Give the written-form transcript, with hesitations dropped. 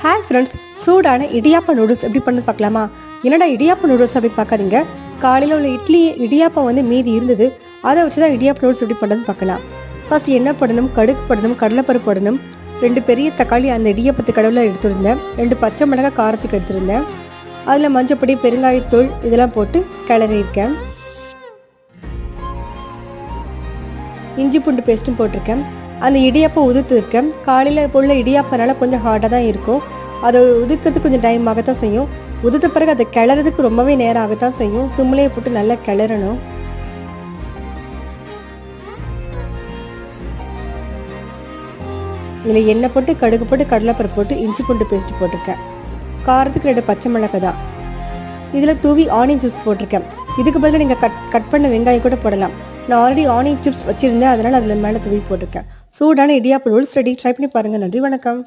Hi friends, சூடான இடியாப்ப noodles எப்படி பண்ணு பார்க்கலாமா? என்னடா இடியாப்ப நூடுல்ஸ் அப்படி பார்க்காதீங்க. காலையில் உள்ள இட்லி இடியாப்பம் மீதி இருந்தது. அதை வச்சு தான் இடியாப்ப நூடுல்ஸ் எப்படி பண்ணுறதுன்னு பார்க்கலாம். ஃபர்ஸ்ட் என்ன போடணும், கடுகு போடணும், கடலைப்பருப்பு போடணும், 2 பெரிய தக்காளி அந்த இடியாப்பத்து கடவுள எடுத்துருந்தேன், 2 பச்சை மிளகாய் காரத்துக்கு எடுத்துருந்தேன், அதில் மஞ்சப்பொடி, பெருங்காயத்தூள் இதெல்லாம் போட்டு கிளறியிருக்கேன். இஞ்சி பூண்டு பேஸ்ட்டும் போட்டிருக்கேன். அந்த இடியாப்பம் உதுத்துருக்கேன். காலையில் உள்ள இடியாப்பனால கொஞ்சம் ஹார்டாக தான் இருக்கும். அதை உதுக்கிறதுக்கு கொஞ்சம் டைம் ஆகத்தான் செய்யும். உதுத்த பிறகு அதை கிளறதுக்கு ரொம்பவே நேரம் ஆகத்தான் செய்யும். சிம்லேயே போட்டு நல்லா கிளறணும். இதில் எண்ணெய் போட்டு, கடுகு போட்டு, கடலைப்பருப்பு போட்டு, இஞ்சி பூண்டு பேஸ்ட் போட்டிருக்கேன். காரத்துக்கு 2 பச்சை மிளகாய் தான். இதில் தூவி ஆனியன் ஜூஸ் போட்டிருக்கேன். இதுக்கு பதிலாக நீங்கள் கட் பண்ண வெங்காயம் கூட போடலாம். நான் ஆல்ரெடி ஆனியன் சிப்ஸ் வச்சுருந்தேன், அதனால் அதில் மேலே தூவி போட்டிருக்கேன். சூடான இடியாப்ப நூடுல்ஸ் ரெடி. ட்ரை பண்ணி பாருங்கள். நன்றி, வணக்கம்.